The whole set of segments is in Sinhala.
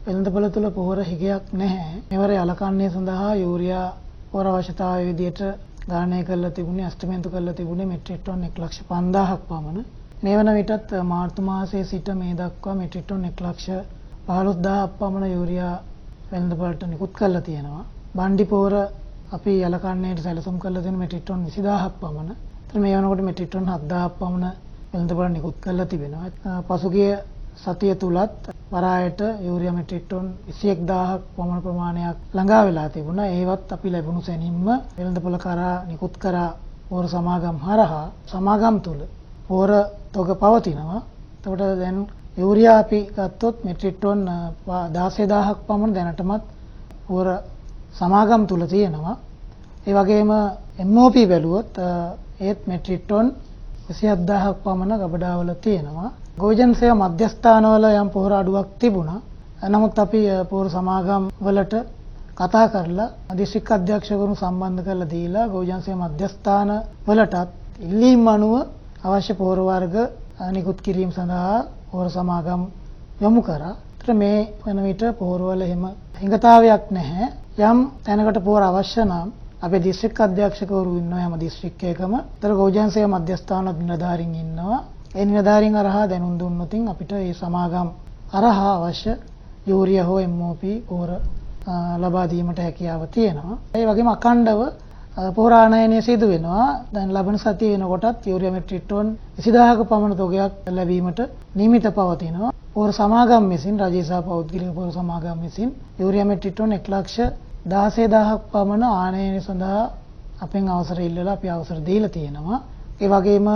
වෙළඳපොළ තුල පොහොර හිගයක් නැහැ. මෙවර යලකන්නේ සඳහා යූරියා පොහොර අවශ්‍යතාවය විදිහට ගණනය කරලා තිබුණේ අස්තිමේන්තු කරලා තිබුණේ මෙට්‍රික් ටන් 1,50,000ක් පමණ. මේ වන විටත් මාර්තු මාසයේ සිට මේ දක්වා මෙට්‍රික් ටන් 1,15,000ක් පමණ යූරියා වෙළඳපොළට නිකුත් කරලා තියෙනවා. බණ්ඩි පොහොර අපි යලකන්නේට සැලසුම් කරලා තියෙන මෙට්‍රික් ටන් 20000ක් පමණ. ඒතර මේ වෙනකොට මෙට්‍රික් ටන් 7,000ක් පමණ වෙළඳපොළ නිකුත් කරලා තිබෙනවා. පසුගිය සතිය තුලත් වරායට යූරියා මෙට්‍රික් ටන් 21,000ක් පමණ ප්‍රමාණයක් ළඟා වෙලා තිබුණා. ඒවත් අපි ලැබුණු සැනින්ම වෙළඳපොළ කරා නිකුත් කරා පොහොර සමාගම් හරහා සමාගම් තුල පොහොර තොග පවතිනවා. එතකොට දැන් යූරියා අපි ගත්තොත් මෙට්‍රික් ටන් 16,000ක් පමණ දැනටමත් පොහොර සමාගම් තුල තියෙනවා. ඒ වගේම MOP බැලුවොත් ඒත් මෙට්‍රික් ටන් 27,000ක් පමණ ගබඩාවල තියෙනවා. ගෝජන් සේවා මධ්‍යස්ථානවල යම් පොහොර අඩුවක් තිබුණා. නමුත් අපි පොහොර සමාගම් වලට කතා කරලා දිස්ත්‍රික් අධ්‍යක්ෂකවරුන් සම්බන්ධ කරලා දීලා ගෝජන් සේවා මධ්‍යස්ථාන වලටත් ඉල්ලීම් අනුව අවශ්‍ය පොහොර වර්ග නිකුත් කිරීම සඳහා පොහොර සමාගම් යොමු කරා. ඒතර මේ වෙන විට පොහොරවල එහෙම හිඟතාවයක් නැහැ. යම් තැනකට පොහොර අවශ්‍ය නම් අපේ දිස්ත්‍රික් අධ්‍යක්ෂකවරු ඉන්නවා යම දිස්ත්‍රික්කයකම. ඒතර ගෝජන් සේවා මධ්‍යස්ථාන නිලධාරීන් ඉන්නවා. ඒ නිලධාරීන් අරහා දැනුම් දුන්නොත් අපිට මේ සමාගම් අරහා අවශ්‍ය යූරියා හෝ MOP පොහොර ලබා දීමට හැකියාව තියෙනවා. ඒ වගේම අඛණ්ඩව පොහොර ආනයනය සිදු වෙනවා. දැන් ලබන සතිය වෙනකොටත් යූරියා මෙට්‍රික් ටන් 20000ක පමණ තොගයක් ලැබීමට නියමිත පවතිනවා. පොහොර සමාගම් විසින් රජයේ සහ පෞද්ගලික පොහොර සමාගම් විසින් යූරියා මෙට්‍රික් ටන් 1,16,000ක් පමණ ආනයනය සඳහා අපෙන් අවසර ඉල්ලලා අපි අවසර දීලා තියෙනවා. ඒ වගේම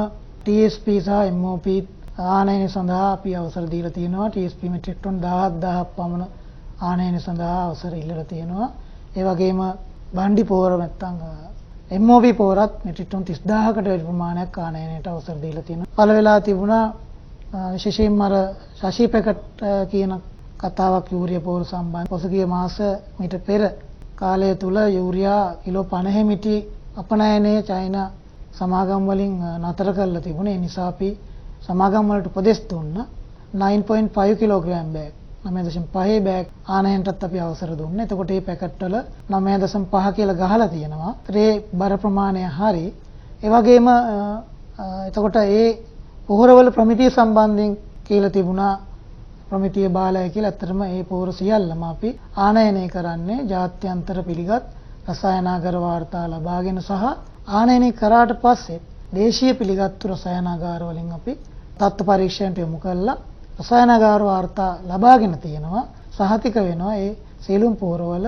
TSP සහ MOP ආනයනය සඳහා අපි අවසර දීලා තියෙනවා. TSP මෙට්‍රික් ටන් 17,000ක් පමණ ආනයනය සඳහා අවසර ඉල්ලලා තියෙනවා. ඒ වගේම බණ්ඩි පොහොර නැත්තම් MOP පොහොරත් මෙට්‍රික් ටන් 30,000කට වැඩි ප්‍රමාණයක් ආනයනයට අවසර දීලා තියෙනවා. පළ වෙලා තිබුණා විශේෂයෙන්ම අර ශෂි පැකට් කියන කතාවක් යූරියා පොහොර සම්බන්ධ. පසුගිය මාස මීට පෙර කාලය තුල යූරියා කිලෝ 50 මිටි අපනයනයේ චයිනා සමාගම් වලින් නතර කරලා තිබුණේ. ඒ නිසා අපි සමාගම් වලට උපදෙස් දුන්නා 9.5 කිලෝග්‍රෑම් බෑග් 9.5 බෑග් ආනයනටත් අපි අවසර දුන්නා. එතකොට මේ පැකට් වල 9.5 කියලා ගහලා තියෙනවා. ඒ බර ප්‍රමාණය හරි. ඒ වගේම එතකොට ඒ පොහොරවල ප්‍රමිතිය සම්බන්ධයෙන් කියලා තිබුණා ප්‍රමිතිය බාලය කියලා. ඇත්තටම මේ පොහොර සියල්ලම අපි ආනයනය කරන්නේ ජාත්‍යන්තර පිළිගත් රසායනාගාර වාර්තා ලබාගෙන සහ ආනයනය කරාට පස්සේ දේශීය පිළිගත්තු රසායනාගාර වලින් අපි තත්ත්ව පරීක්ෂණයට යොමු කළා. රසායනාගාර වාර්තා ලබාගෙන තියෙනවා. සහතික වෙනවා ඒ සියලුම පොහොරවල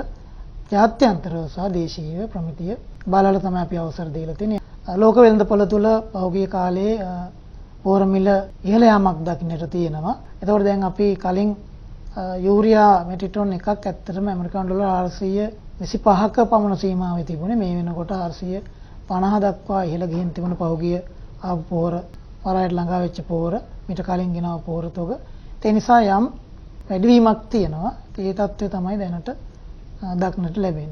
ජාත්‍යන්තරව සහ දේශීය ප්‍රමිතිය බලලා තමයි අපි අවසර දීලා තියෙන්නේ. ලෝක වෙළඳපොළ තුල පහුගිය කාලේ පොහොර මිල ඉහළ යාමක් දකින්නට තියෙනවා. ඒතකොට දැන් අපි කලින් යූරියා මෙට්‍රික් ටන් එකක් ඇත්තටම ඇමරිකානු ඩොලර් 425ක පමණ සීමාවේ තිබුණේ. මේ වෙනකොට 450 දක්වා ඉහළ ගිහින් තිබුණ පහුගිය ආපු පොහොර වරායට ළඟා වෙච්ච පොහොර මීට කලින් ගෙනාව පොහොර තොග. ඒ නිසා යම් වැඩිවීමක් තියෙනවා. ඒ තත්ත්වය තමයි දැනට දක්නට ලැබෙන්නේ.